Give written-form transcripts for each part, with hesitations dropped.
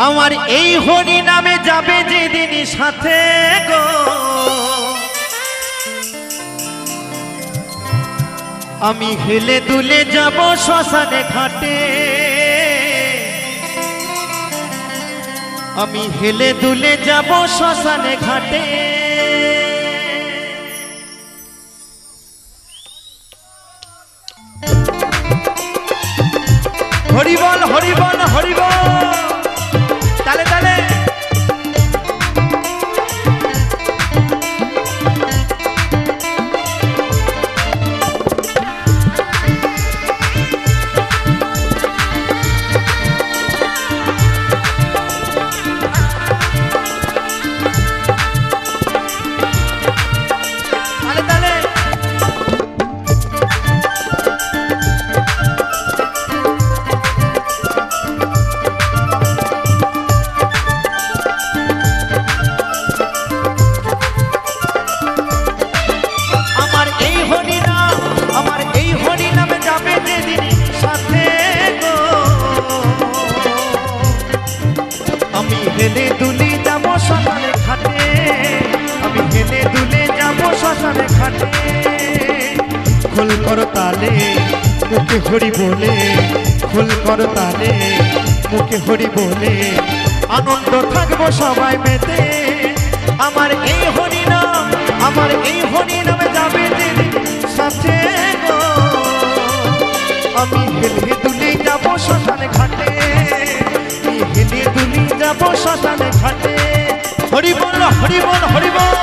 আমার এই হরি নামে যাবে যেদিন সাথে গো, আমি হেলে দুলে যাব শ্মশানে ঘাটে, আমি হেলে দুলে যাব শ্মশানে ঘাটে। হরি বল হরি বল হরি বল, তালে তালে হেলে দুলে যাব শ্মশানে ঘাটে, আমি হেলে দুলে যাব শ্মশানে ঘাটে। খোল কর তালে মুখে হরি বলে, খোল কর তালে মুখে হরি বলে, আনন্দ থাকবো সবাই মেতে। আমার এই হরি নাম, আমার এই হরি নামে যাবে যেদিন সাথে গো, আমি হেলে দুলে যাব শ্মশানে ঘাটে, হেলে দুলে যাব শ্মশানে ঘাটে। হরি বল হরি বল হরি বল।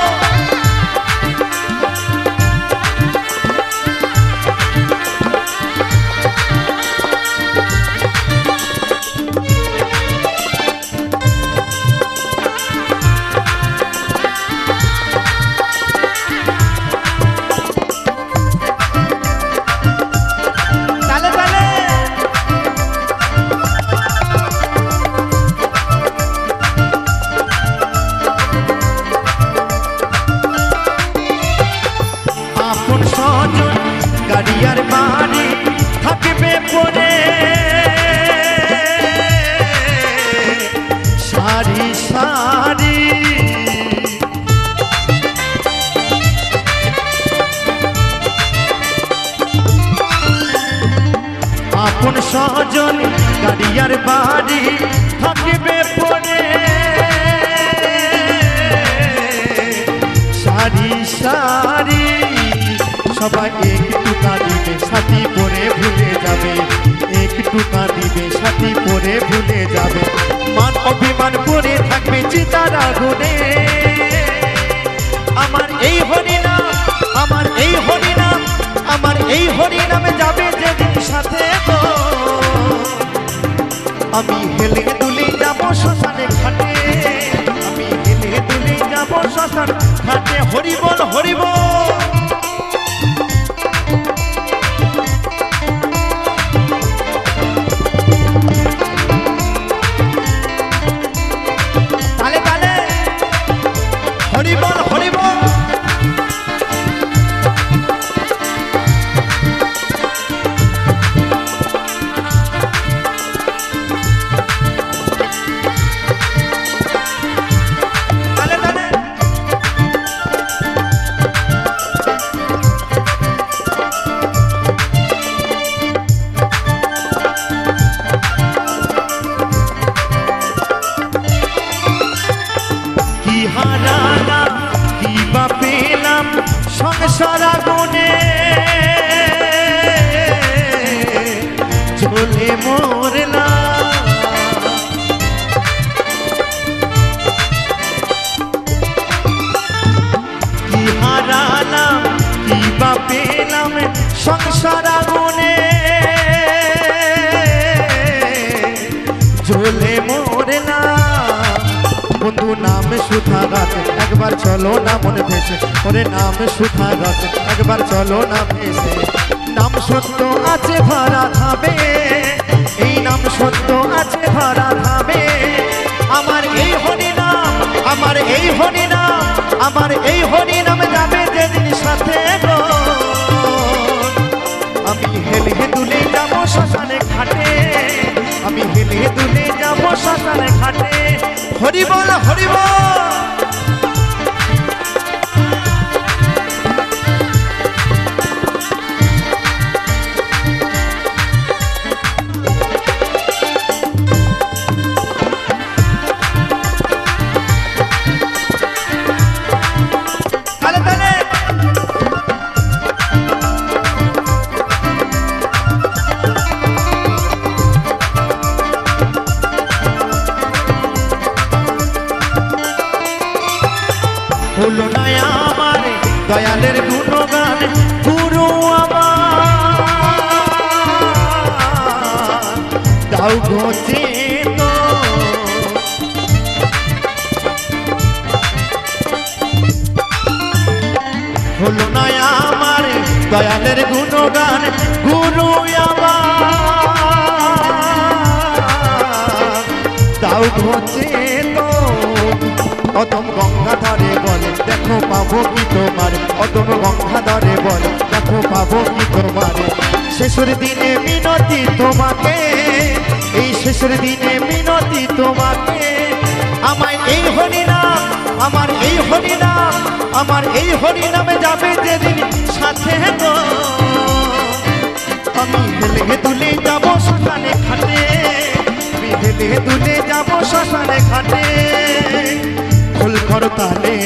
গাড়িয়ার বাড়ি থাকবে পরে সারি সারি, আপন স্বজন গাড়িয়ার বাড়ি থাকবে পরে সারি সারি। সবাই একটু কাঁদিবে সাথী পরে ভুলে যাবে, একটু কাঁদিবে সাথী পরে ভুলে যাবে, মান অভিমান করে থাকবে চিতার আগুনে। আমার এই হরি নাম, আমার এই হরি নাম, আমার এই হরি নামে যাবে যেদিন সাথে গো, আমি হেলে দুলে যাব শ্মশানে ঘাটে, আমি হেলে দুলে যাব শ্মশান ঘাটে। হরি বল হরি বল। হরি বল হরি বল। তালে তালে কি হারানা কি বা পেলাম সংসার আগুনে, জ্বলে মরলাম। কি হারালাম কি বা পেলাম সংসার আগুনে, জ্বলে মরলাম। বন্ধু নাম সুধা গাছ একবার চলো না মনে ভেসে, ওরে নাম সুধা গাছ একবার চলো না ভেসে। নাম সত্য আছে ভরা থাবে, এই নাম সত্য আছে ভরা থাবে। আমার এই হরি নাম, আমার এই হরি নাম, আমার এই হরি নামে যাবে যেদিন সাথে গো, আমি হেলে দুলে যাব শ্মশানে ঘাটে, আমি হেলে দুলে যাব শ্মশানে ঘাটে। হরি বল হরি বল। হলো না আমার দয়ালের গুণগান গুরু আমার দাও ঘটে তো হলো না আমার দয়ালের গুণগান গুরু আমার দাও ঘটে তো অদম গঙ্গাধরে বলে দেখো পাবো কি তোমার অদম গঙ্গাধরে বলে দেখো পাবো কি তোমার শেষের দিনে মিনতি তোমাকে এই শেষের দিনে মিনতি তোমাকে আমায় এই হরিনাম আমার এই হরিনাম আমার এই হরিনামে যাবে যেদিন সাথে গো আমি হেলে দুলে যাব শ্মশানে ঘাটে আমি হেলে দুলে যাব শ্মশানে ঘাটে ফুল করো তালে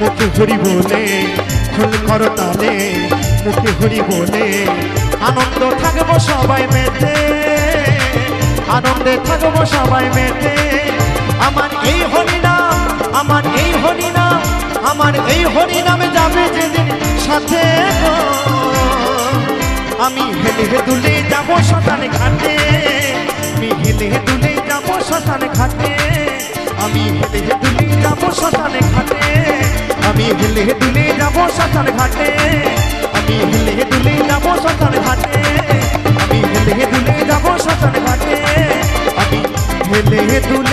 মুখে হরি বলে ফুল করো তালে মুখে হরি বলে আনন্দ থাকবো সবাই মেতে আনন্দে থাকবো সবাই মেতে আমার এই হরিনাম আমার এই হরিনাম আমার এই হরিনামে যাবে যেদিন সাথে গো আমি হেলে দুলে যাব শ্মশানে ঘাটে আমি হেলে দুলে যাব শ্মশানে ঘাটে আমি হেলে দুলে যাব শ্মশানে ঘাটে আমি হেলে দুলে যাব শ্মশানে ঘাটে আমি হেলে দুলে যাব শ্মশানে ঘাটে আমি হেলে দুলে যাব শ্মশানে ঘাটে আমি হেলে দুলে